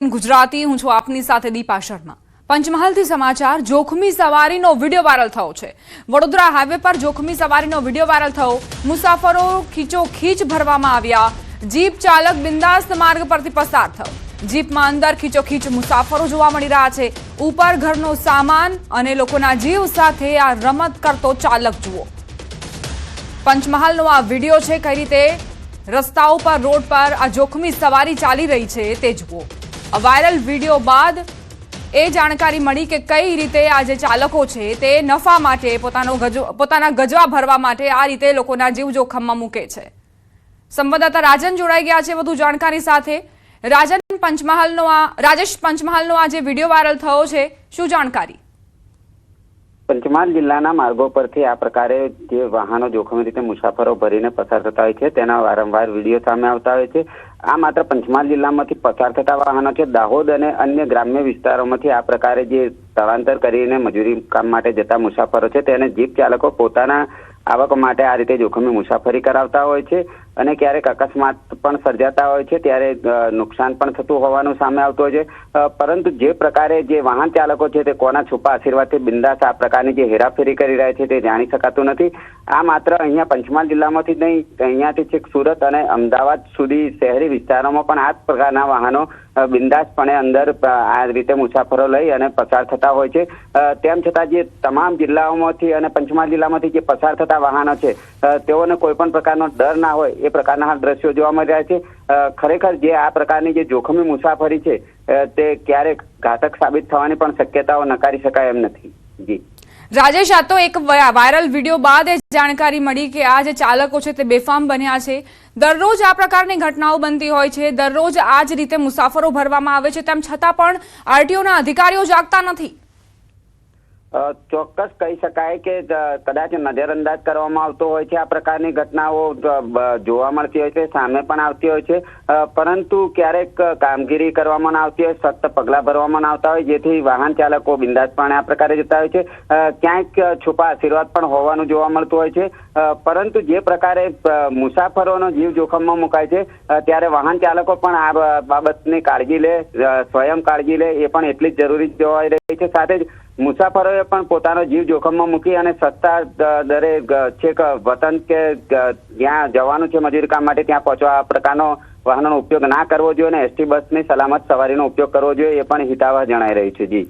ગુજરાતી હું છું આપની સાથે દીપા શર્મા। પંચમહાલથી સમાચાર। જોખમી સવારીનો વિડિયો વાયરલ થયો છે। વડોદરા હાઈવે પર જોખમી સવારીનો વિડિયો વાયરલ થયો। મુસાફરો ખીચોખીચ ભરવામાં આવ્યા। જીપ ચાલક બિંદાસ્ત માર્ગ પરથી પસાર થયો। જીપમાં અંદર ખીચોખીચ મુસાફરો જોવા મળી રહ્યા છે। ઉપર ઘરનો સામાન અને લોકોના જીવ સાથે આ રમત કરતો ચાલક જુઓ। પંચમહાલનો આ વિડિયો છે। કઈ રીતે રસ્તાઓ પર રોડ પર આ જોખમી સવારી ચાલી રહી છે તે જુઓ। વાયરલ વિડિયો બાદ એ જાણકારી મળી કે કઈ રીતે આ જે ચાલકો છે તે નફા માટે પોતાના ગજવા ભરવા માટે આ રીતે લોકોના જીવ જોખમમાં મૂકે છે। સંવાદદાતા રાજન જોડાઈ ગયા છે વધુ જાણકારી સાથે। રાજન, રાજેશ, પંચમહાલનો આ જે વિડિયો વાયરલ થયો છે શું જાણકારી? પંચમહાલ જિલ્લાના માર્ગો પરથી આ પ્રકારે જે વાહનો જોખમી રીતે મુસાફરો ભરીને પસાર થતા હોય છે તેના વારંવાર વિડીયો સામે આવતા હોય છે। આ માત્ર પંચમહાલ જિલ્લામાંથી પસાર થતા વાહનો છે। દાહોદ અને અન્ય ગ્રામ્ય વિસ્તારોમાંથી આ પ્રકારે જે સ્થળાંતર કરીને મજૂરી કામ માટે જતા મુસાફરો છે તેને જીપ ચાલકો પોતાના આવક માટે આ રીતે જોખમી મુસાફરી કરાવતા હોય છે અને ક્યારેક અકસ્માત પણ સર્જાતા હોય છે ત્યારે નુકસાન પણ થતું હોવાનું સામે આવતું હોય છે। પરંતુ જે પ્રકારે જે વાહન ચાલકો છે તે કોના છુપા આશીર્વાદથી બિંદાસ આ પ્રકારની જે હેરાફેરી કરી રહ્યા છે તે જાણી શકાતું નથી। આ માત્ર અહીંયા પંચમહાલ જિલ્લામાંથી જ નહીં, અહીંયાથી છેક સુરત અને અમદાવાદ સુધી શહેરી વિસ્તારોમાં પણ આ જ પ્રકારના વાહનો બિંદાસપણે અંદર આ રીતે મુસાફરો લઈ અને પસાર થતા હોય છે। તેમ છતાં જે તમામ જિલ્લાઓમાંથી અને પંચમહાલ જિલ્લામાંથી જે પસાર થતા વાહનો છે તેઓને કોઈ પણ પ્રકારનો ડર ના હોય એ પ્રકારના દ્રશ્યો જોવા મળી રહ્યા છે। ખરેખર જે આ પ્રકારની જે જોખમી મુસાફરી છે તે ક્યારેક ઘાતક સાબિત થવાની પણ શક્યતાઓ નકારી શકાય એમ નથી। જી રાજેશ, આ તો એક વાયરલ વિડિયો બાદ એ જાણકારી મળી કે આ જે ચાલકો છે તે બેફામ બન્યા છે। દરરોજ આ પ્રકારની ઘટનાઓ બનતી હોય છે, દરરોજ આ જ રીતે મુસાફરો ભરવામાં આવે છે, તેમ છતાં પણ આરટીઓના અધિકારીઓ જાગતા નથી। ચોક્કસ કહી શકાય કે કદાચ નજરઅંદાજ કરવામાં આવતો હોય છે। આ પ્રકારની ઘટનાઓ જોવા મળતી હોય છે, સામે પણ આવતી હોય છે, પરંતુ ક્યારેક કામગીરી કરવામાં આવતી હોય, સખ્ત પગલાં ભરવામાં આવતા હોય જેથી વાહન ચાલકો બિંદાસપણે આ પ્રકારે જતા હોય છે। ક્યાંક છુપા આશીર્વાદ પણ હોવાનું જોવા મળતું હોય છે। પરંતુ જે પ્રકારે મુસાફરોનો જીવ જોખમમાં મુકાય છે ત્યારે વાહન ચાલકો પણ આ બાબતની કાળજી લે, સ્વયં કાળજી લે એ પણ એટલી જ જરૂરી જોવાઈ રહી છે। સાથે જ મુસાફરોએ પણ પોતાનો જીવ જોખમમાં મૂકી અને સસ્તા દરે છેક વતન કે જ્યાં જવાનું છે મજૂરી કામ માટે ત્યાં પહોંચવા આ પ્રકારનો વાહનોનો ઉપયોગ ના કરવો જોઈએ અને એસટી બસની સલામત સવારીનો ઉપયોગ કરવો જોઈએ એ પણ હિતાવહ જણાઈ રહ્યું છે। જી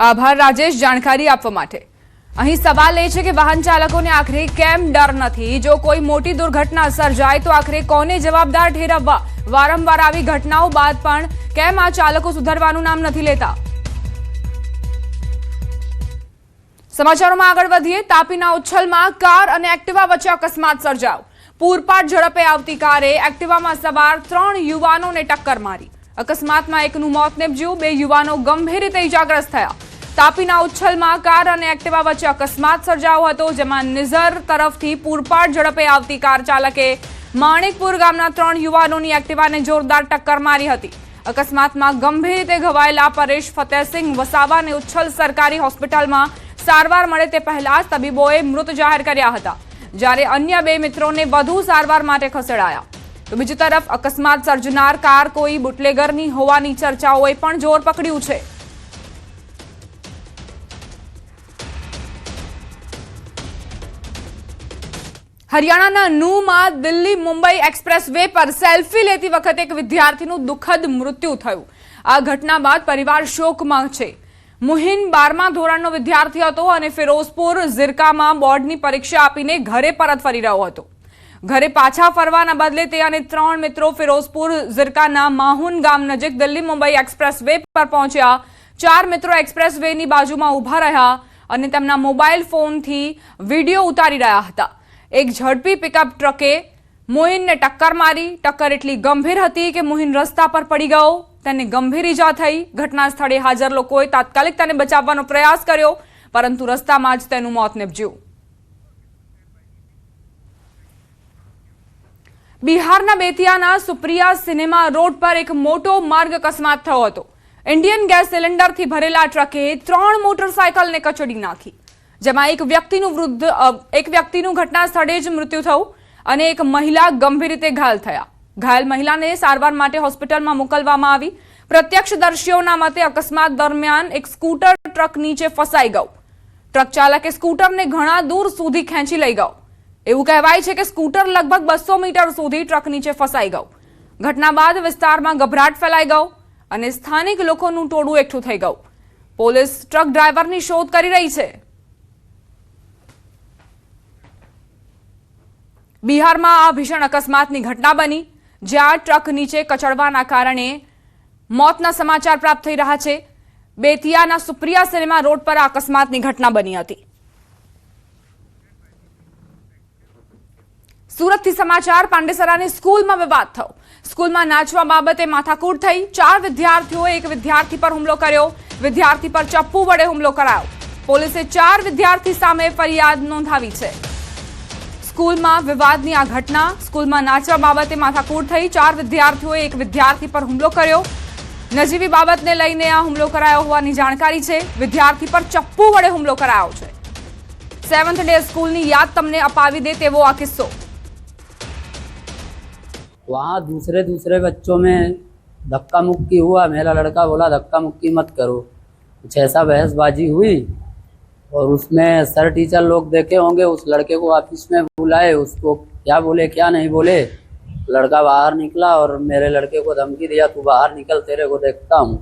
આભાર રાજેશ જાણકારી આપવા માટે। અહીં સવાલ એ છે કે વાહન ચાલકોને આખરે કેમ ડર નથી? જો કોઈ મોટી દુર્ઘટના સર્જાય તો આખરે કોને જવાબદાર ઠેરવવા? વારંવાર આવી ઘટનાઓ બાદ પણ કેમ આ ચાલકો સુધરવાનું નામ નથી લેતા? સમાચારોમાં આગળ વધીએ। તાપીના ઉચ્છલમાં કાર અને એક્ટિવા વચ્ચે અકસ્માત સર્જાયો। પૂરપાટ ઝડપે આવતી કારે એક્ટિવામાં સવાર 3 યુવાનોને ટક્કર મારી। અકસ્માતમાં એકનું મોત નીપજ્યું, 2 યુવાનો ગંભીર રીતે ઇજાગ્રસ્ત થયા। તાપીના ઉચ્છલમાં કાર અને એક્ટિવા વચ્ચે અકસ્માત સર્જાયો હતો, જેમાં નિઝર તરફથી પૂરપાટ ઝડપે આવતી કાર ચાલકે માણેકપુર ગામના 3 યુવાનોની એક્ટિવાને જોરદાર ટક્કર મારી હતી। અકસ્માતમાં ગંભીર રીતે ઘવાયેલા પરેશ ફતેહસિંહ વસાવાને ઉચ્છલ સરકારી હોસ્પિટલમાં સારવાર મળે તે પહેલા જ તબીબોએ મૃત જાહેર કર્યા હતા, જ્યારે અન્ય 2 મિત્રોને વધુ સારવાર માટે ખસેડાયા। તો બીજી તરફ અકસ્માત સર્જનાર કાર કોઈ બુટલેગરની હોવાની ચર્ચાઓએ પણ જોર પકડ્યું છે। હરિયાણાના નૂમાં દિલ્હી મુંબઈ એક્સપ્રેસ વે પર સેલ્ફી લેતી વખતે એક વિદ્યાર્થીનું દુઃખદ મૃત્યુ થયું। આ ઘટના બાદ પરિવાર શોકમાં છે। મુહિન 12મા ધોરણનો વિદ્યાર્થી હતો અને ફિરોઝપુર ઝિરકામાં બોર્ડની પરીક્ષા આપીને ઘરે પરત ફરી રહ્યો હતો। ઘરે પાછા ફરવાના બદલે તે અને 3 મિત્રો ફિરોઝપુર ઝિરકાના માહુન ગામ નજીક દિલ્હી મુંબઈ એક્સપ્રેસ વે પર પહોંચ્યા। 4 મિત્રો એક્સપ્રેસ વેની બાજુમાં ઊભા રહ્યા અને તેમના મોબાઈલ ફોનથી વિડીયો ઉતારી રહ્યા હતા। એક ઝડપી પિકઅપ ટ્રકે મોહિનને ટક્કર મારી। ટક્કર એટલી ગંભીર હતી કે મોહિન રસ્તા પર પડી ગયો, તેને ગંભીર ઈજા થઈ। ઘટના સ્થળે હાજર લોકોએ તાત્કાલિક તેને બચાવવાનો પ્રયાસ કર્યો, પરંતુ રસ્તામાં જ તેનું મોત નીપજ્યું। બિહારના બેતિયાના સુપ્રિયા સિનેમા રોડ પર એક મોટો માર્ગ અકસ્માત થયો હતો। ઇન્ડિયન ગેસ સિલિન્ડરથી ભરેલા ટ્રકે 3 મોટરસાયકલને કચડી નાખી, જેમાં એક વ્યક્તિનું ઘટના સ્થળે જ મૃત્યુ થયું અને એક મહિલા ગંભીર રીતે ઘાયલ થયા। ઘાયલ મહિલાને સારવાર માટે હોસ્પિટલમાં મોકલવામાં આવી। પ્રત્યક્ષદર્શીઓના મતે અકસ્માત દરમિયાન એક સ્કૂટર ટ્રક નીચે ફસાઈ ગયું. ટ્રક ચાલકે સ્કૂટરને ઘણા દૂર સુધી ખેંચી લઈ ગયો. એવું કહેવાય છે કે સ્કૂટર લગભગ 200 મીટર સુધી ટ્રક નીચે ફસાઈ ગયું. ઘટના બાદ વિસ્તારમાં ગભરાટ ફેલાઈ ગયો અને સ્થાનિક લોકોનું ટોળું એકઠું થઈ ગયું. પોલીસ ટ્રક ડ્રાઈવરની શોધ કરી રહી છે. બિહારમાં આ ભીષણ અકસ્માતની ઘટના બની, જ્યાં ટ્રક નીચે કચડવાના કારણે મોતના સમાચાર પ્રાપ્ત થઈ રહ્યા છે. બેતિયાના સુપ્રિયા સિનેમા રોડ પર આ અકસ્માતની ઘટના બની હતી. સુરતથી સમાચાર. પાંડેસરાની સ્કૂલમાં વિવાદ થયો. સ્કૂલમાં નાચવા બાબતે માથાકૂટ થઈ. 4 વિદ્યાર્થીઓએ એક વિદ્યાર્થી પર હુમલો કર્યો. વિદ્યાર્થી પર ચપ્પુ વડે હુમલો કરાયો. પોલીસે 4 વિદ્યાર્થી સામે ફરિયાદ નોંધાવી છે. સ્કૂલમાં વિવાદની આ ઘટના. સ્કૂલમાં નાચવા બાબતે માથાકૂટ થઈ. 4 વિદ્યાર્થીઓએ એક વિદ્યાર્થી પર હુમલો કર્યો. નજીવી બાબતને લઈને આ હુમલો કરાયો હોવાની જાણકારી છે. વિદ્યાર્થી પર ચપ્પુ વડે હુમલો કરાયો છે. 7th ડે સ્કૂલની યાદ તમને અપાવી દે તેવો આ કિસ્સો. वहाँ दूसरे बच्चों में धक्का मुक्की हुआ. मेरा लड़का बोला धक्का मुक्की मत करो. कुछ ऐसा बहसबाजी हुई और उसमें सर टीचर लोग देखे होंगे. उस लड़के को ऑफिस में बुलाए, उसको क्या बोले क्या नहीं बोले. लड़का बाहर निकला और मेरे लड़के को धमकी दिया, तू बाहर निकल, तेरे को देखता हूँ.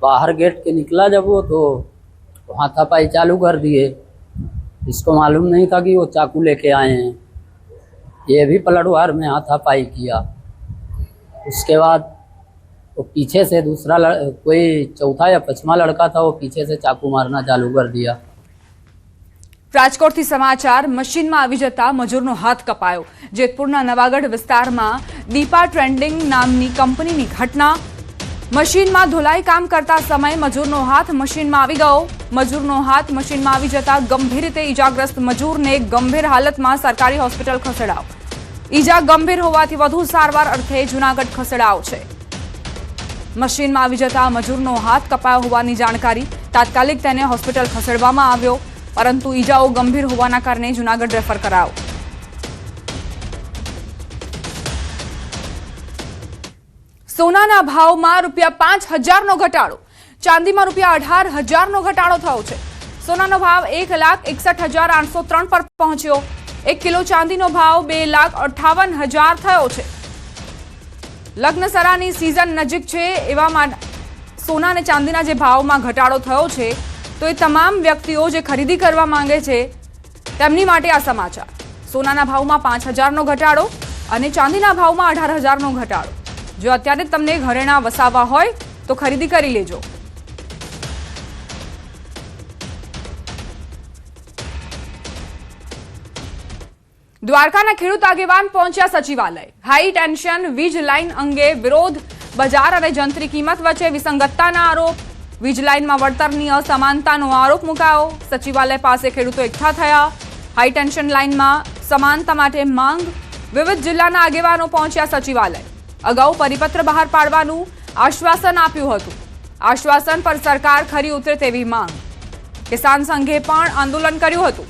बाहर गेट के निकला जब वो, तो हाथापाई चालू कर दिए. इसको मालूम नहीं था कि वो चाकू लेके आए हैं. ये भी पलटवार में हाथापाई किया. उसके बाद वो पीछे से दूसरा कोई चौथा या 5वां लड़का था, वो पीछे से चाकू मारना चालू कर दिया. રાજકોટથી સમાચાર. મશીનમાં આવી જતા મજૂરનો હાથ કપાયો. જેતપુરના નવાગઢ વિસ્તારમાં દીપા ટ્રેન્ડિંગ નામની કંપનીની ઘટના. મશીનમાં ધોલાઈ કામ કરતા સમયે મજૂરનો હાથ મશીનમાં આવી ગયો. મજૂરનો હાથ મશીનમાં આવી જતા ગંભીર રીતે ઈજાગ્રસ્ત મજૂરને ગંભીર હાલતમાં સરકારી હોસ્પિટલ ખસેડાયો. ઈજા ગંભીર હોવાથી વધુ સારવાર અર્થે જૂનાગઢ ખસેડાયો છે. મશીનમાં આવી જતા મજૂરનો હાથ કપાયો હોવાની જાણકારી. તાત્કાલિક તેને હોસ્પિટલ ખસેડવામાં આવ્યો, પરંતુ ઈજાઓ ગંભીર હોવાના કારણે જૂનાગઢ રેફર કરાયો. સોનાના ભાવમાં ₹5,000નો ઘટાડો. ચાંદીમાં ₹18,000નો ઘટાડો થયો છે. સોનાનો ભાવ 1,61,803 પર પહોંચ્યો. 1 કિલો ચાંદીનો ભાવ 2,58,000 થયો છે. લગ્નસરાની સિઝન નજીક છે, એવામાં સોના અને ચાંદીના જે ભાવમાં ઘટાડો થયો છે, તો એ તમામ વ્યક્તિઓ જે ખરીદી કરવા માંગે છે તેમની માટે આ સમાચાર. સોનાના ભાવમાં 5,000નો ઘટાડો અને ચાંદીના ભાવમાં 18,000નો ઘટાડો. જો અત્યારે તમને ઘરેણાં વસાવવા હોય તો ખરીદી કરી લેજો. દ્વારકાના ખેડૂત આગેવાન પહોંચ્યા સચિવાલય. હાઈ ટેન્શન વીજ લાઇન અંગે વિરોધ. બજાર અને જંત્રી કિંમત વચ્ચે વિસંગતતાના આરોપ. વીજ લાઇનમાં વળતરની અસમાનતાનો આરોપ મુકાયો. સચિવાલય પાસે ખેડૂતો એકઠા થયા. હાઈ ટેન્શન લાઇનમાં સમાનતા માટે માંગ. વિવિધ જિલ્લાના આગેવાનો પહોંચ્યા સચિવાલય. અગાઉ પરિપત્ર બહાર પાડવાનું આશ્વાસન આપ્યું હતું. આશ્વાસન પર સરકાર ખરી ઉતરે તેવી માંગ. કિસાન સંઘે પણ આંદોલન કર્યું હતું.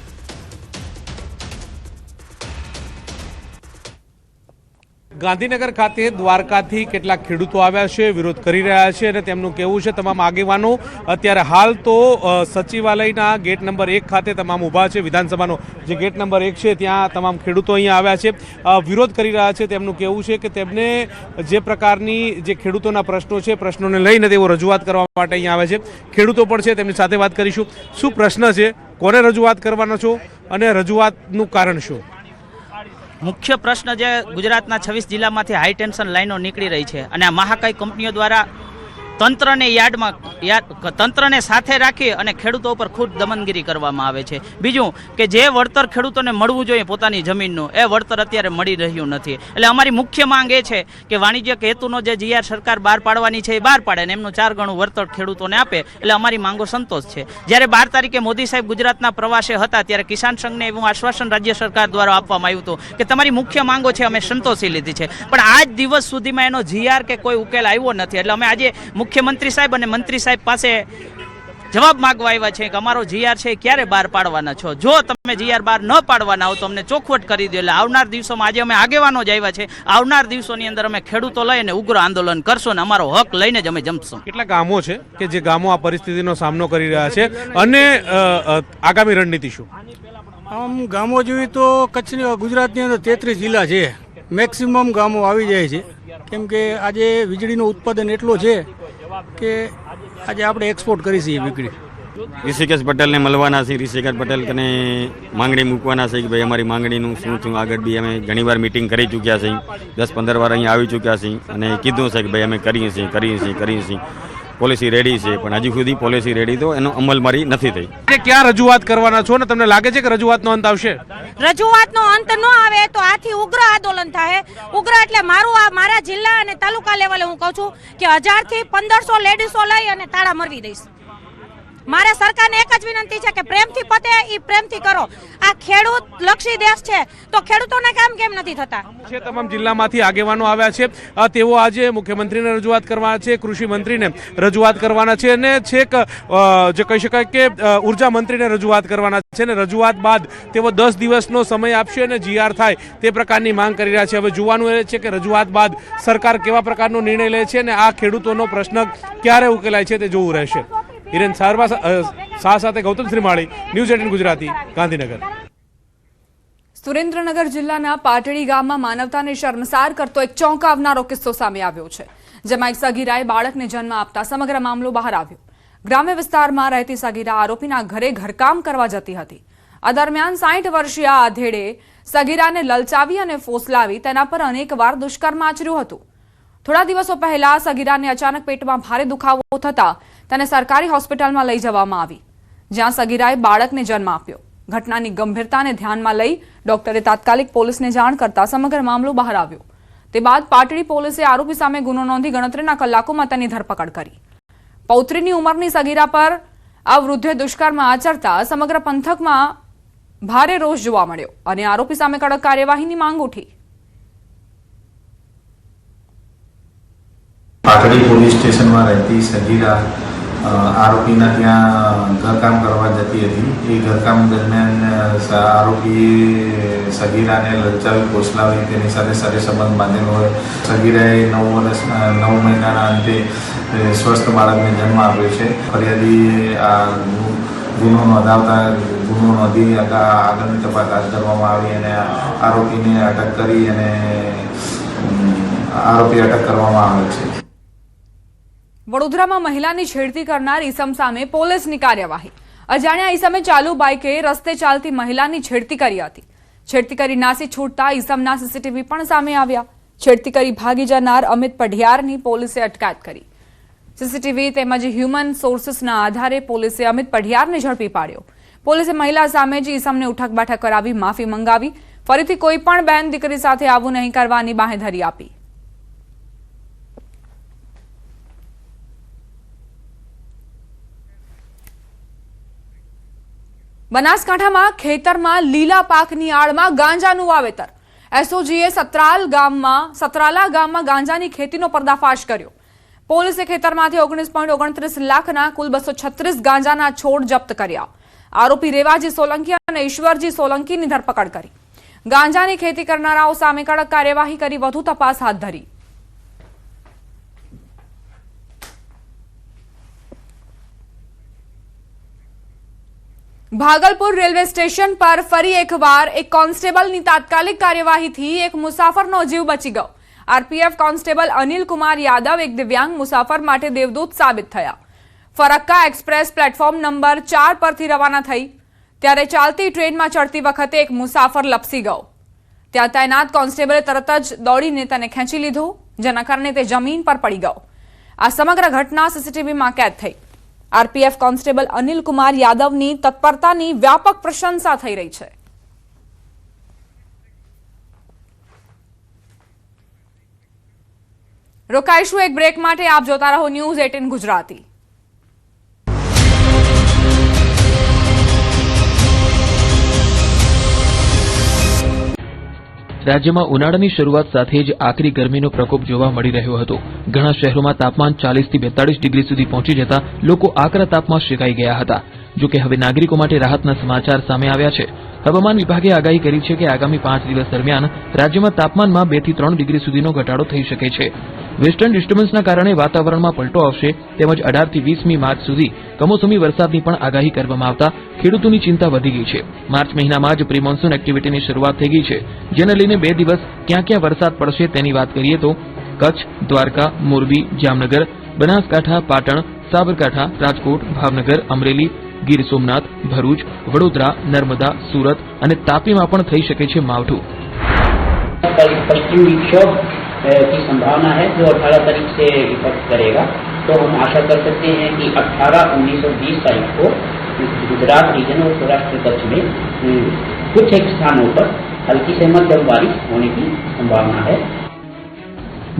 ગાંધીનગર ખાતે દ્વારકાથી કેટલાક ખેડૂતો આવ્યા છે, વિરોધ કરી રહ્યા છે અને તેમનું કહેવું છે તમામ આગેવાનો અત્યારે હાલ તો સચિવાલયના ગેટ નંબર 1 ખાતે તમામ ઊભા છે. વિધાનસભાનો જે ગેટ નંબર 1 છે ત્યાં તમામ ખેડૂતો અહીંયા આવ્યા છે, વિરોધ કરી રહ્યા છે. તેમનું કહેવું છે કે તેમને જે પ્રકારની જે ખેડૂતોના પ્રશ્નો છે, પ્રશ્નોને લઈને તેઓ રજૂઆત કરવા માટે અહીંયા આવે છે. ખેડૂતો પણ છે, તેમની સાથે વાત કરીશું. શું પ્રશ્ન છે, કોને રજૂઆત કરવાનો છો અને રજૂઆતનું કારણ શું? મુખ્ય પ્રશ્ન જે ગુજરાતના 26 જિલ્લામાંથી હાઈ ટેન્શન લાઈનો નીકળી રહી છે અને આ મહાકાય કંપનીઓ દ્વારા તંત્રને સાથે રાખી અને ખેડૂતો ઉપર ખુદ દમનગીરી કરવામાં આવે છે. બીજું કે જે વળતર ખેડૂતોને મળવું જોઈએ પોતાની જમીનનું, એ વળતર અત્યારે મળી રહ્યું નથી. એટલે અમારી મુખ્ય માંગ એ છે કે વાણિજ્યક હેતુનો જે GR સરકાર બહાર પાડવાની છે એ બહાર પાડે ને એમનું 4 ગણું વળતર ખેડૂતોને આપે. એટલે અમારી માંગો સંતોષ છે. જ્યારે 12 તારીખે મોદી સાહેબ ગુજરાતના પ્રવાસે હતા ત્યારે કિસાન સંઘને એવું આશ્વાસન રાજ્ય સરકાર દ્વારા આપવામાં આવ્યું હતું કે તમારી મુખ્ય માંગો છે અમે સંતોષી લીધી છે, પણ આજ દિવસ સુધીમાં એનો GR કે કોઈ ઉકેલ આવ્યો નથી. એટલે અમે આજે મુખ્યમંત્રી સાહેબ અને મંત્રી સાહેબ પાસે જવાબ માંગવા આવ્યા છે કે અમારો જીઆર છે એ ક્યારે બહાર પાડવાના છો? જો તમે જીઆર બહાર ન પાડવાના હો તો અમને ચોખવટ કરી દો. એટલે આવનાર દિવસોમાં આજે અમે આગેવાનો જ આવ્યા છે, આવનાર દિવસોની અંદર અમે ખેડૂતો લઈને ઉગ્ર આંદોલન કરશો ને અમારો હક લઈને જ અમે જમશું. કેટલા ગામો છે કે જે ગામો આ પરિસ્થિતિનો સામનો કરી રહ્યા છે અને આગામી રણનીતિ શું? આમ ગામો જોઈએ તો કચ્છની ગુજરાતની અંદર 33 જિલ્લા છે, મેક્સિમમ ગામો આવી જાય છે. કેમ કે આજે વીજળીનું ઉત્પાદન એટલું છે કે આજે આપણે એક્સપોર્ટ કરી છીએ વીજળી. ઋષિકેશ પટેલને મળવાના છે. ઋષિકેશ પટેલ કને માંગણી મૂકવાના છે કે ભાઈ અમારી માંગણીનું શું થયું. આગળ બી અમે ઘણીવાર મિટિંગ કરી ચૂક્યા છીએ, 10-15 વાર અહીંયા આવી ચૂક્યા છીએ અને કીધું છે કે ભાઈ અમે કરીએ છીએ. પોલિસી રેડી છે પણ હજુ સુધી પોલિસી રેડી તો એનો અમલ મારી નથી થઈ. ક્યાં રજૂઆત કરવાના છો ને તમને લાગે છે કે રજૂઆતનો અંત આવશે? રજૂઆતનો અંત ન આવે તો આથી ઉગ્ર આંદોલન થાય. ઉગ્ર એટલે મારા જિલ્લા અને તાલુકા લેવલે હું કહું છું કે 1000 થી 1500 લેડીઝો લઈ અને તાળા મરવી દઈશ. મારે સરકારને એક જ વિનંતી છે કે પ્રેમથી પતે એ પ્રેમથી કરો. આ ખેડૂત લક્ષી દેશ છે તો ખેડૂતોને કામ કેમ નથી થતા? છે તમામ જિલ્લામાંથી આગેવાનો આવ્યા છે. તેઓ આજે મુખ્યમંત્રીને રજૂઆત કરવાના છે, કૃષિ મંત્રીને રજૂઆત કરવાના છે અને છેક જે કહી શકાય કે ઉર્જા મંત્રીને રજૂઆત કરવાના છે અને રજૂઆત બાદ તેઓ 10 દિવસનો સમય આપશે અને જીઆર થાય તે પ્રકારની માંગ કરી રહ્યા છે. હવે જોવાનું એ છે કે રજૂઆત બાદ સરકાર કેવા પ્રકારનો નિર્ણય લે છે અને આ ખેડૂતોનો પ્રશ્ન ક્યારે ઉકેલાય છે તે જોવું રહેશે. હિરેન શાહ સાથે ગૌતમ શ્રીમાળી, ન્યૂઝ 18 ગુજરાતી, ગાંધીનગર. સુરેન્દ્રનગર જિલ્લાના પાટડી ગામમાં માનવતાને શર્મસાર કરતો એક ચોંકાવનારો કિસ્સો સામે આવ્યો છે, જેમાં એક સગીરાએ બાળકને જન્મ આપતા સમગ્ર મામલો બહાર આવ્યો. ગ્રામ્ય વિસ્તારમાં રહેતી સગીરા આરોપીના ઘરે ઘરકામ કરવા જતી હતી. આ દરમિયાન 60 વર્ષીય આધેડે સગીરાને લલચાવી અને ફોસલાવી તેના પર અનેકવાર દુષ્કર્મ આચર્યું હતું. થોડા દિવસો પહેલા સગીરાને અચાનક પેટમાં ભારે દુખાવો થતા તેને સરકારી હોસ્પિટલમાં લઈ જવામાં આવી, જ્યાં સગીરાએ બાળકને જન્મ આપ્યો. ઘટનાની ગંભીરતાને ધ્યાનમાં લઈ ડોક્ટરે તાત્કાલિક પોલીસને જાણ કરતા સમગ્ર મામલો બહાર આવ્યો. તે બાદ પાટડી પોલીસે આરોપી સામે ગુનો નોંધી ગણતરીના કલાકોમાં તેની ધરપકડ કરી. પૌત્રીની ઉંમરની સગીરા પર આ વૃદ્ધે દુષ્કર્મ આચરતા સમગ્ર પંથકમાં ભારે રોષ જોવા મળ્યો અને આરોપી સામે કડક કાર્યવાહીની માંગ ઉઠી. પાટડી પોલીસ સ્ટેશનમાં રહેતી સગીરા આરોપીના ત્યાં ઘરકામ કરવા જતી હતી. એ ઘરકામ દરમિયાન આરોપીએ સગીરાને લલચાવી ફોસલાવી તેની સાથે સંબંધ બાંધેલો હોય. સગીરાએ 9 મહિનાના અંતે સ્વસ્થ બાળકને જન્મ આપ્યો છે. ફરિયાદી આ ગુનો નોંધી આગળની તપાસ હાથ ધરવામાં આવી અને આરોપીને અટક કરી અને આરોપી અટક કરવામાં આવે છે. વડોદરામાં મહિલાની છેડતી કરનાર ઈસમ સામે પોલીસની કાર્યવાહી. અજાણ્યા ઈસમે ચાલુ બાઇકે રસ્તે ચાલતી મહિલાની છેડતી કરી હતી. છેડતી કરી નાસી છૂટતા ઈસમના સીસીટીવી પણ સામે આવ્યા. છેડતી કરી ભાગી જનાર અમિત પઢિયારની પોલીસે અટકાયત કરી. સીસીટીવી તેમજ હ્યુમન સોર્સિસના આધારે પોલીસે અમિત પઢિયારને ઝડપી પાડ્યો. પોલીસે મહિલા સામે જ ઈસમને ઉઠક બેઠક કરાવી માફી મંગાવી. ફરીથી કોઈ પણ બહેન દીકરી સાથે આવું નહીં કરવાની બાંહેધરી આપી. બનાસકાંઠામાં ખેતરમાં લીલા પાકની આડમાં ગાંજાનું વાવેતર. એસઓજીએ સતરાલા ગામમાં ગાંજાની ખેતીનો પર્દાફાશ કર્યો. પોલીસે ખેતરમાંથી 19.29 લાખના કુલ 236 ગાંજાના છોડ જપ્ત કર્યા. આરોપી રેવાજી સોલંકી અને ઈશ્વરજી સોલંકીની ધરપકડ કરી. ગાંજાની ખેતી કરનારાઓ સામે કડક કાર્યવાહી કરી વધુ તપાસ હાથ ધરી. ભાગલપુર રેલવે સ્ટેશન પર ફરી એકવાર એક કોન્સ્ટેબલની તાત્કાલિક કાર્યવાહીથી એક મુસાફરનો જીવ બચી ગયો. આરપીએફ કોન્સ્ટેબલ અનિલ કુમાર યાદવ એક દિવ્યાંગ મુસાફર માટે દેવદૂત સાબિત થયા. ફરક્કા એક્સપ્રેસ પ્લેટફોર્મ નંબર 4 પરથી રવાના થઈ ત્યારે ચાલતી ટ્રેનમાં ચડતી વખતે એક મુસાફર લપસી ગયો. ત્યાં તૈનાત કોન્સ્ટેબલે તરત જ દોડીને તેને ખેંચી લીધો, જેના કારણે તે જમીન પર પડી ગયો. આ સમગ્ર ઘટના સીસીટીવીમાં કેદ થઈ. આરપીએફ કોન્સ્ટેબલ અનિલ કુમાર યાદવની તત્પરતાની વ્યાપક પ્રશંસા થઈ રહી છે. રોકાઈશું એક બ્રેક માટે. આપ જોતા રહો ન્યૂઝ 18 ગુજરાતી. રાજ્યમાં ઉનાળાની શરૂઆત સાથે જ આકરી ગરમીનો પ્રકોપ જોવા મળી રહ્યો હતો. ઘણા શહેરોમાં તાપમાન 40 થી 42 ડિગ્રી સુધી પહોંચી જતા લોકો આકરા તાપમાં શેકાઈ ગયા હતા. જો કે હવે નાગરિકો માટે રાહતના સમાચાર સામે આવ્યા છે. હવામાન વિભાગે આગાહી કરી છે કે આગામી 5 દિવસ દરમિયાન રાજ્યમાં તાપમાનમાં 2 થી 3 ડિગ્રી સુધીનો ઘટાડો થઈ શકે છે. વેસ્ટર્ન ડિસ્ટર્બન્સના કારણે વાતાવરણમાં પલટો આવશે તેમજ 18 થી 20મી માર્ચ સુધી કમોસમી વરસાદની પણ આગાહી કરવામાં આવતા ખેડૂતોની ચિંતા વધી ગઈ છે. માર્ચ મહિનામાં જ પ્રી મોન્સૂન એક્ટિવિટીની શરૂઆત થઈ ગઈ છે, જેને લઈને 2 દિવસ ક્યાં ક્યાં વરસાદ પડશે તેની વાત કરીએ તો કચ્છ, દ્વારકા, મોરબી, જામનગર, બનાસકાંઠા, પાટણ, સાબરકાંઠા, રાજકોટ, ભાવનગર, અમરેલી, ગીર સોમનાથ, ભરૂચ, વડોદરા, નર્મદા, સુરત અને તાપીમાં પણ થઈ શકે છે માવઠું. पश्चिमी विक्षोभ की संभावना है जो 18 तारीख से इफेक्ट करेगा, तो हम आशा कर सकते हैं कि 18, 19 और 20 तारीख को गुजरात रीजन और सौराष्ट्र कच्छ में कुछ एक स्थानों पर हल्की से मध्यम बारिश होने की संभावना है.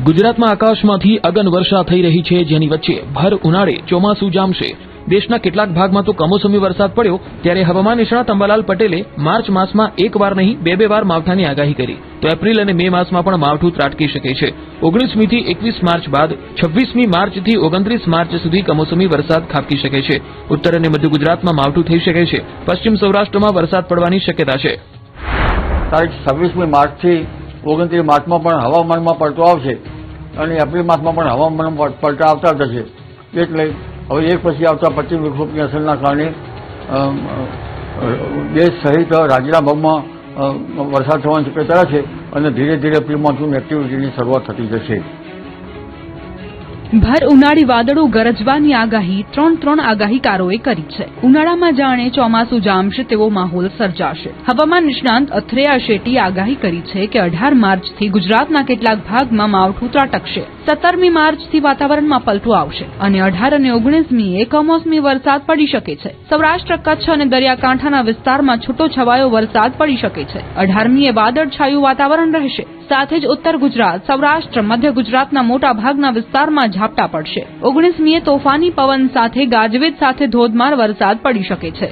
ગુજરાતમાં આકાશમાંથી અગન વર્ષા થઈ રહી છે, જેની વચ્ચે ભર ઉનાળે ચોમાસું જામશે. દેશના કેટલાક ભાગમાં તો કમોસમી વરસાદ પડ્યો, ત્યારે હવામાન નિષ્ણાત અંબાલાલ પટેલે માર્ચ માસમાં એક વાર નહીં 2 વાર માવઠાની આગાહી કરી. તો એપ્રિલ અને મે માસમાં પણ માવઠું ત્રાટકી શકે છે. 19મી થી 21 માર્ચ બાદ 26મી માર્ચથી 29 માર્ચ સુધી કમોસમી વરસાદ ખાબકી શકે છે. ઉત્તર અને મધ્ય ગુજરાતમાં માવઠું થઈ શકે છે. પશ્ચિમ સૌરાષ્ટ્રમાં વરસાદ પડવાની શક્યતા છે. તારીખ 26મી માર્ચથી 29 માર્ચમાં પણ હવામાનમાં પલટો આવશે અને એપ્રિલ માસમાં પણ હવામાનમાં પલટા આવતા જશે. એટલે હવે એક પછી આવતા પશ્ચિમ વિક્ષોભની અસરના કારણે દેશ સહિત રાજ્યના ભાગમાં વરસાદ થવાની શક્યતા છે અને ધીરે ધીરે પ્રી મોન્સૂન એક્ટિવિટીની શરૂઆત થતી જશે. ભર ઉનાળી વાદળો ગરજવાની આગાહી 3 આગાહીકારોએ કરી છે. ઉનાળામાં જાણે ચોમાસું જામશે તેવો માહોલ સર્જાશે. હવામાન નિષ્ણાંત અથરેયા શેટ્ટીએ આગાહી કરી છે કે 18 માર્ચથી ગુજરાતના કેટલાક ભાગમાં માવઠું ત્રાટકશે. 17મી માર્ચથી વાતાવરણમાં પલટો આવશે અને 18 અને 19મીએ કમોસમી વરસાદ પડી શકે છે. સૌરાષ્ટ્ર, કચ્છ અને દરિયાકાંઠાના વિસ્તારમાં છૂટો છવાયો વરસાદ પડી શકે છે. 18મીએ વાદળછાયું વાતાવરણ રહેશે. સાથે જ ઉત્તર ગુજરાત, સૌરાષ્ટ્ર, મધ્ય ગુજરાતના મોટા ભાગના વિસ્તારમાં ઝાપટા પડશે. 19મીએ તોફાની પવન સાથે ગાજવીજ સાથે ધોધમાર વરસાદ પડી શકે છે,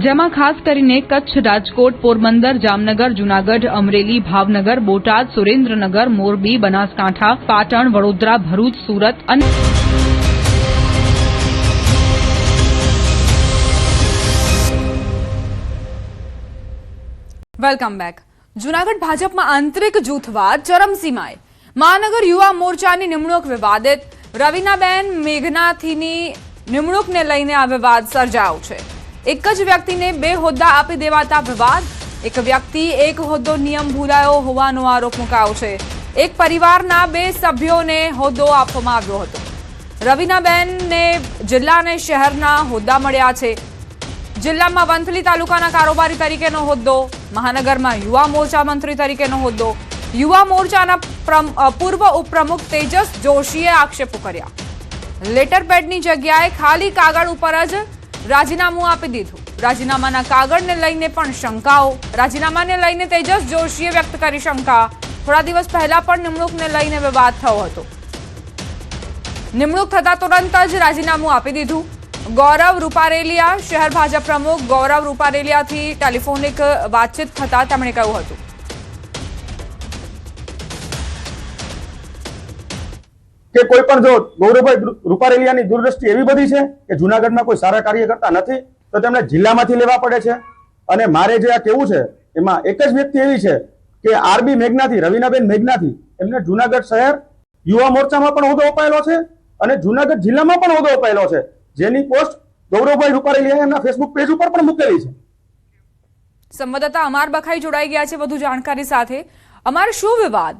જેમાં ખાસ કરીને કચ્છ, રાજકોટ, પોરબંદર, જામનગર, જૂનાગઢ, અમરેલી, ભાવનગર, બોટાદ, સુરેન્દ્રનગર, મોરબી, બનાસકાંઠા, પાટણ, વડોદરા, ભરૂચ, સુરત અને વેલકમ બેક. જૂનાગઢ ભાજપમાં આંતરિક જૂથવાદ ચરમસીમાએ. મહાનગર યુવા મોરચાની નિમણૂક વિવાદિત. રવિનાબેન મેઘનાથીની નિમણૂકને લઈને આ વિવાદ સર્જાયો છે. એક જ વ્યક્તિને 2 હોદ્દા આપી દેવાતા વિવાદ. એક વ્યક્તિ એક હોદ્દો નિયમ ભૂલાયો હોવાનો આરોપ મુકાયો છે. એક પરિવારના 2 સભ્યોને હોદ્દો આપવામાં આવ્યો હતો. રવિનાબેનને જિલ્લા અને શહેરના હોદ્દા મળ્યા છે. જિલ્લામાં વંથલી તાલુકાના કારોબારી તરીકેનો હોદ્દો, મહાનગરમાં યુવા મોરચા મંત્રી તરીકેનો હોદ્દો. યુવા મોરચાના પૂર્વ ઉપપ્રમુખ તેજસ જોશીએ આક્ષેપો કર્યા. લેટર પેડની જગ્યાએ ખાલી કાગળ ઉપર જ રાજીનામું આપી દીધું. રાજીનામાના કાગળને લઈને પણ શંકાઓ. રાજીનામાને લઈને તેજસ જોશીએ વ્યક્ત કરી શંકા. થોડા દિવસ પહેલા પણ નિમણૂકને લઈને વિવાદ થયો હતો. નિમણૂક થતા તુરંત જ રાજીનામું આપી દીધું. ગૌરવ રૂપારેલિયા, શહેર ભાજપ પ્રમુખ ગૌરવ રૂપારેલિયાથી ટેલિફોનિક વાતચીત થતા તેમણે કહ્યું હતું કે કોઈ પણ જો ગૌરવભાઈ રૂપારેલિયાની દૂરદ્રષ્ટિ એવી બધી છે કે જૂનાગઢમાં કોઈ સારા કાર્ય કરતા નથી તો તેમણે જિલ્લામાંથી લેવા પડે છે. અને મારે જે આ કેવું છે એમાં એક જ વ્યક્તિ એવી છે કે આરબી મેઘનાથી, રવિનાબેન મેઘનાથી, એમને જૂનાગઢ શહેર યુવા મોરચામાં પણ હોદ્દો અપાયેલો છે અને જૂનાગઢ જિલ્લામાં પણ હોદ્દો અપાયેલો છે, જેની પોસ્ટ ગૌરવભાઈ રૂપારેલિયાએ એમના ફેસબુક પેજ ઉપર પણ મૂકેલી છે. સંવાદદાતા અમાર બખાઈ જોડાઈ ગયા છે વધુ જાણકારી સાથે. અમાર શું વિવાદ?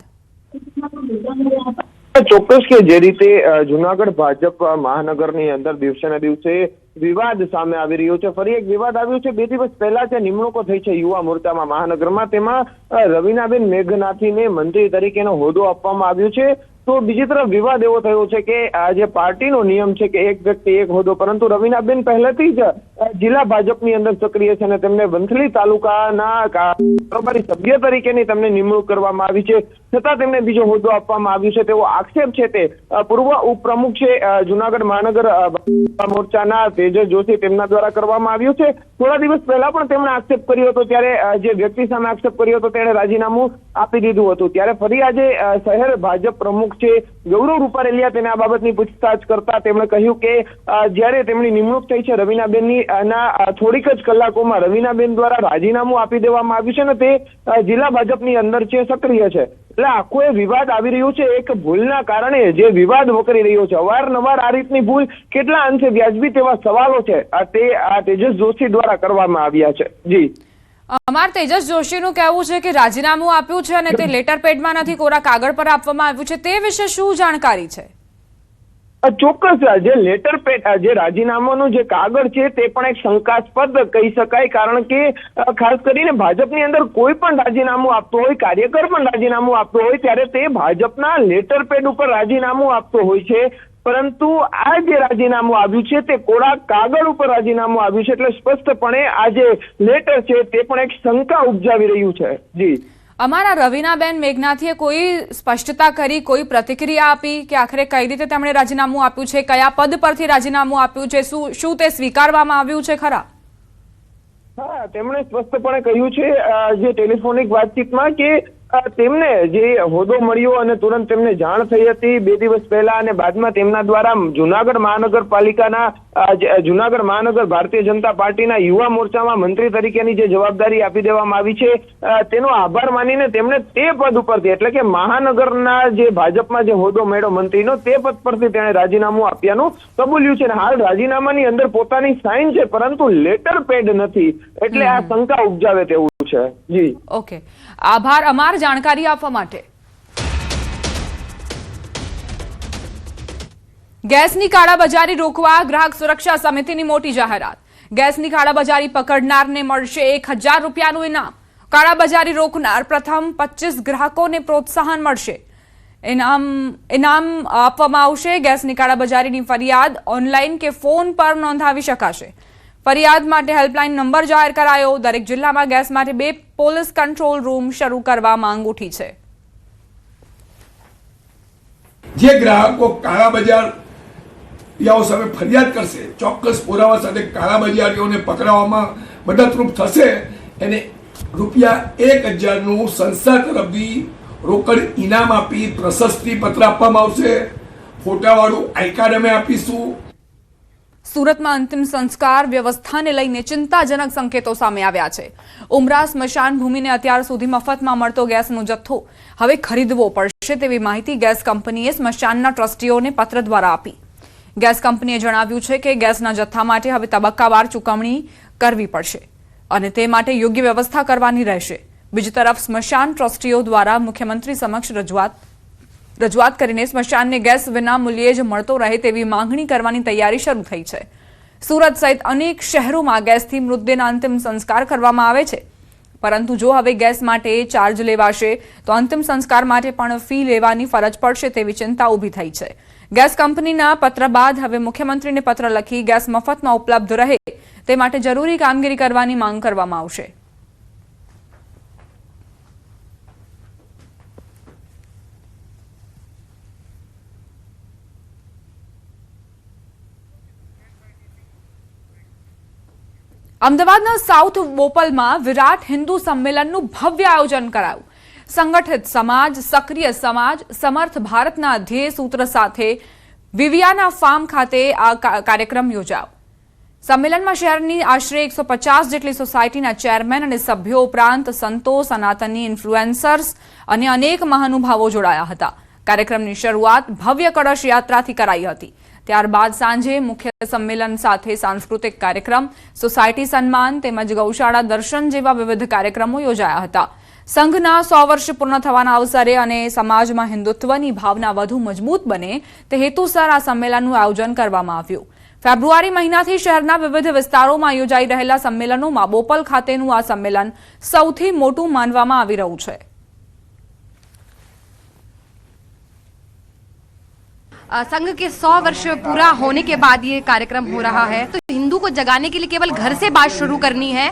ચોક્કસ કે જે રીતે જૂનાગઢ ભાજપ મહાનગરની અંદર દિવસે ને દિવસે વિવાદ સામે આવી રહ્યો છે. ફરી એક વિવાદ આવ્યો છે. 2 દિવસ પહેલા જે નિમણૂકો થઈ છે યુવા મોરચામાં મહાનગરમાં, તેમાં રવિનાબેન મેઘનાથીને મંત્રી તરીકેનો હોદ્દો આપવામાં આવ્યો છે. તો તો બીજી તરફ વિવાદ એવો થયો છે કે આ જે પાર્ટીનો નિયમ છે કે એક વ્યક્તિ એક હોદ્દો, પરંતુ રવીનાબેન પહેલેથી જ જિલ્લા ભાજપની અંદર સક્રિય છે અને તેમને વંથલી તાલુકાના કારોબારી સભ્ય તરીકેની તેમને નિમણૂક કરવામાં આવી છે, છતાં તેમને બીજો હોદ્દો આપવામાં આવ્યો છે તેવો આક્ષેપ છે તે પૂર્વ ઉપપ્રમુખ છે જુનાગઢ મહાનગર મોરચાના તેજસ જોશી તેમના દ્વારા કરવામાં આવ્યો છે. થોડા દિવસ પહેલા પણ તેમણે આક્ષેપ કર્યો હતો, ત્યારે જે વ્યક્તિ સામે આક્ષેપ કર્યો હતો તેણે રાજીનામું આપી દીધું હતું. ત્યારે ફરી આજે શહેર ભાજપ પ્રમુખ છે ગૌરવ રૂપારેલિયા તેને આ બાબતની પૂછતાછ કરતા તેમણે કહ્યું કે જ્યારે તેમની નિમણૂક થઈ છે રવીનાબેનની ના થોડીક જ કલાકોમાં રવીનાબેન દ્વારા રાજીનામું આપી દેવામાં આવ્યું છે અને તે જિલ્લા ભાજપની અંદર છે સક્રિય છે. એટલે આખો એ વિવાદ આવી રહ્યો છે એક ભૂલના કારણે, જે વિવાદ વકરી રહ્યો છે. અવારનવાર આ રીતની ભૂલ કેટલા અંશે વ્યાજબી તેવા સવાલો છે તે તેજસ જોશી દ્વારા કરવામાં આવ્યા છે. જી અમાર તેજસ જોશીનું કહેવું છે કે રાજીનામું આપ્યું છે અને તે લેટર પેડમાં નથી, કોરા કાગળ પર આપવામાં આવ્યું છે. તે વિશે શું જાણકારી છે? ચોક્કસ, જે લેટર પેડ, જે રાજીનામાનું જે કાગળ છે તે પણ એક શંકાસ્પદ કહી શકાય, કારણ કે ખાસ કરીને ભાજપની અંદર કોઈ પણ રાજીનામું આપતો હોય, કાર્યકર પણ રાજીનામું આપતો હોય, ત્યારે તે ભાજપના લેટર પેડ ઉપર રાજીનામું આપતો હોય છે. પરંતુ આ જે રાજીનામું આવ્યું છે તે કોરા કાગળ ઉપર રાજીનામું આવ્યું છે, એટલે સ્પષ્ટપણે આ જે લેટર છે તે પણ એક શંકા ઉપજાવી રહ્યું છે. જી અમારા રવીનાબેન મેઘનાથીએ કોઈ સ્પષ્ટતા કરી, કોઈ પ્રતિક્રિયા આપી કે આખરે કઈ રીતે તેમણે રાજીનામું આપ્યું છે, કયા પદ પરથી રાજીનામું આપ્યું છે, શું તે સ્વીકારવામાં આવ્યું છે ખરા? હા, તેમણે સ્પષ્ટપણે કહ્યું છે જે ટેલિફોનિક વાતચીતમાં કે તેમને જે હોદ્દો મળ્યો અને તુરંત તેમને જાણ થઈ હતી 2 દિવસ પહેલા, અને બાદમાં તેમના દ્વારા જુનાગઢ મહાનગર ભારતીય જનતા પાર્ટીના યુવા મોરચામાં મંત્રી તરીકેની જે જવાબદારી આપી દેવામાં આવી છે તેનો આભાર માનીને તેમણે તે પદ ઉપરથી, એટલે કે મહાનગરના જે ભાજપમાં જે હોદ્દો મળ્યો મંત્રીનો, તે પદ પરથી તેણે રાજીનામું આપ્યાનું કબૂલ્યું છે. હાલ રાજીનામાની અંદર પોતાની સાઇન છે પરંતુ લેટર પેડ નથી, એટલે આ શંકા ઉપજાવે તેવું છે. જી ઓકે, આભાર અમાર જાણકારી આપવા માટે. ગેસની કાળાબજારી રોકવા ગ્રાહક સુરક્ષા સમિતિની મોટી જાહેરાત. ગેસની કાળાબજારી પકડનારને મળશે 1000 રૂપિયાનું ઇનામ. કાળાબજારી રોકનાર પ્રથમ 25 ગ્રાહકોને પ્રોત્સાહન મળશે. ઇનામ આપવામાં આવશે. ગેસની કાળાબજારીની ફરિયાદ ઓનલાઈન કે ફોન પર નોંધાવી શકાશે. ફરિયાદ માટે હેલ્પલાઇન નંબર જાહેર કરાયો. દરેક જિલ્લામાં ગેસ માટે 2 પોલીસ કંટ્રોલ રૂમ શરૂ કરવા માંગ ઉઠી છે. જે ગ્રાહકો કાળાબજારીઓ સામે ફરિયાદ કરશે, ચોક્કસ પુરાવા સાથે કાળાબજારીઓને પકડવામાં મદદરૂપ થશે, એને ₹1000નું સંસ્થા તરફથી રોકડ ઇનામ આપી પ્રશસ્તિ પત્ર આપવામાં આવશે. ફોટાવાળું આઈ કાર્ડ અમે આપીશું. સુરતમાં અંતિમ સંસ્કાર વ્યવસ્થાને લઈને ચિંતાજનક સંકેતો સામે આવ્યા છે. ઉમરા સ્મશાન ભૂમિને અત્યાર સુધી મફતમાં મળતો ગેસનો જથ્થો હવે ખરીદવો પડશે તેવી માહિતી ગેસ કંપનીએ સ્મશાનના ટ્રસ્ટીઓને પત્ર દ્વારા આપી. ગેસ કંપનીએ જણાવ્યું છે કે ગેસના જથ્થા માટે હવે તબક્કાવાર ચૂકવણી કરવી પડશે અને તે માટે યોગ્ય વ્યવસ્થા કરવાની રહેશે. બીજી તરફ સ્મશાન ટ્રસ્ટીઓ દ્વારા મુખ્યમંત્રી સમક્ષ રજૂઆત કરીને સ્મશાનને ગેસ વિના મૂલ્યે જ મળતો રહે તેવી માંગણી કરવાની તૈયારી શરૂ થઈ છે. સુરત સહિત અનેક શહેરોમાં ગેસથી મૃતદેહના અંતિમ સંસ્કાર કરવામાં આવે છે, પરંતુ જો હવે ગેસ માટે ચાર્જ લેવાશે તો અંતિમ સંસ્કાર માટે પણ ફી લેવાની ફરજ પડશે તેવી ચિંતા ઊભી થઈ છે. ગેસ કંપનીના પત્ર બાદ હવે મુખ્યમંત્રીને પત્ર લખી ગેસ મફતમાં ઉપલબ્ધ રહે તે માટે જરૂરી કામગીરી કરવાની માંગ કરવામાં આવશે. અમદાવાદના સાઉથ બોપલમાં વિરાટ હિન્દુ સંમેલનનું ભવ્ય આયોજન કરાયું. સંગઠિત સમાજ, સક્રિય સમાજ, સમર્થ ભારતના ધ્યેય સૂત્ર સાથે વિવિયાના ફાર્મ ખાતે આ કાર્યક્રમ યોજાયો. સંમેલનમાં શહેરની આશરે 150 જેટલી સોસાયટીના ચેરમેન અને સભ્યો ઉપરાંત સંતો, સનાતની ઇન્ફ્લુએન્સર્સ અને અનેક મહાનુભાવો જોડાયા હતા. કાર્યક્રમની શરૂઆત ભવ્ય કળશ યાત્રાથી કરાઈ હતી. ત્યારબાદ સાંજે મુખ્ય સંમેલન સાથે સાંસ્કૃતિક કાર્યક્રમ, સોસાયટી સન્માન તેમજ ગૌશાળા દર્શન જેવા વિવિધ કાર્યક્રમો યોજાયા હતા. સંઘના 100 વર્ષ પૂર્ણ થવાના અવસરે અને સમાજમાં હિન્દુત્વની ભાવના વધુ મજબૂત બને તે હેતુસર આ સંમેલનનું આયોજન કરવામાં આવ્યું. ફેબ્રુઆરી મહિનાથી શહેરના વિવિધ વિસ્તારોમાં યોજાઈ રહેલા સંમેલનોમાં બોપલ ખાતેનું આ સંમેલન સૌથી મોટું માનવામાં આવી રહ્યું છે. संघ के 100 वर्ष पूरा होने के बाद ये कार्यक्रम हो रहा है। तो हिंदू को जगाने के लिए केवल घर से बात शुरू करनी है।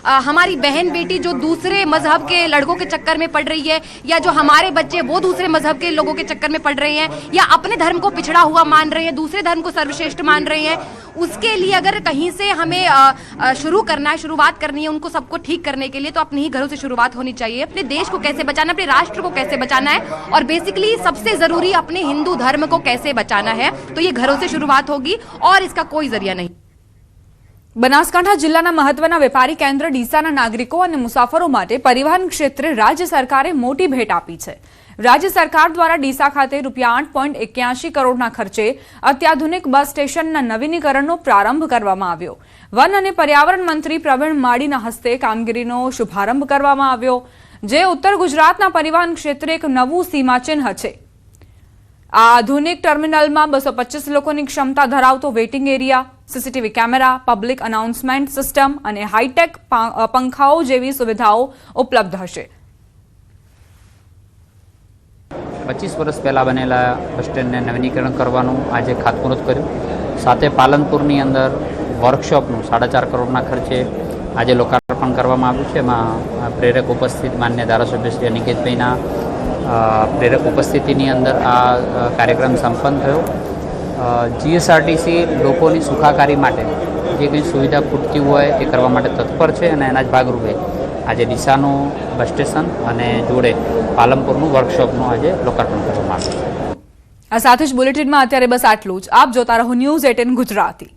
हमारी बहन बेटी जो दूसरे मजहब के लड़कों के चक्कर में पड़ रही है, या जो हमारे बच्चे वो दूसरे मजहब के लोगों के चक्कर में पड़ रहे हैं, या अपने धर्म को पिछड़ा हुआ मान रहे हैं, दूसरे धर्म को सर्वश्रेष्ठ मान रहे हैं, उसके लिए अगर कहीं से हमें शुरू करना है, शुरुआत करनी है उनको सबको ठीक करने के लिए, तो अपने ही घरों से शुरुआत होनी चाहिए। अपने देश को कैसे बचाना, अपने राष्ट्र को कैसे बचाना है, और बेसिकली सबसे जरूरी अपने हिंदू धर्म को कैसे बचाना है, तो ये घरों से शुरुआत होगी और इसका कोई जरिया नहीं। બનાસકાંઠા જિલ્લાના મહત્વના વેપારી કેન્દ્ર ડીસાના નાગરિકો અને મુસાફરો માટે પરિવહન ક્ષેત્રે રાજ્ય સરકારે મોટી ભેટ આપી છે। રાજ્ય સરકાર દ્વારા ડીસા ખાતે ₹8.81 કરોડના ખર્ચે અત્યાધુનિક બસ સ્ટેશનના નવીનીકરણનો પ્રારંભ કરવામાં આવ્યો। વન અને પર્યાવરણ મંત્રી પ્રવીણ માળીના હસ્તે કામગીરીનો શુભારંભ કરવામાં આવ્યો, જે ઉત્તર ગુજરાતના પરિવહન ક્ષેત્રે એક નવું સીમાચિહ્ન છે। આ આધુનિક ટર્મિનલમાં 225 લોકોની ક્ષમતા ધરાવતો waiting area, CCTV camera, public announcement system અને હાઈટેક પંખાઓ જેવી સુવિધાઓ ઉપલબ્ધ હશે। 25 વર્ષ પહેલાં બનેલા બસ સ્ટેન્ડને નવીનીકરણ કરવાનું આજે ખાતમુહૂર્ત કર્યું। સાથે પાલનપુરની અંદર વર્કશોપનું 4.5 કરોડના ખર્ચે આજે લોકાર્પણ કરવામાં આવ્યું છે। એમાં પ્રેરક ઉપસ્થિત માન્ય ધારાસભ્ય શ્રી અનિકેતભાઈના પ્રેરક ઉપસ્થિતિની અંદર આ કાર્યક્રમ સંપન્ન થયો। જીએસઆરટીસી લોકોની સુખાકારી માટે જે કંઈ સુવિધા ખૂટતી હોય એ કરવા માટે તત્પર છે, અને એના જ ભાગરૂપે આજે ડીસાનું બસ સ્ટેશન અને જોડે પાલનપુરનું વર્કશોપનું આજે લોકાર્પણ કરવામાં આવ્યું છે। આ સાથે જ બુલેટિનમાં અત્યારે બસ આટલું જ। આપ જોતા રહો ન્યૂઝ 18 ગુજરાતી।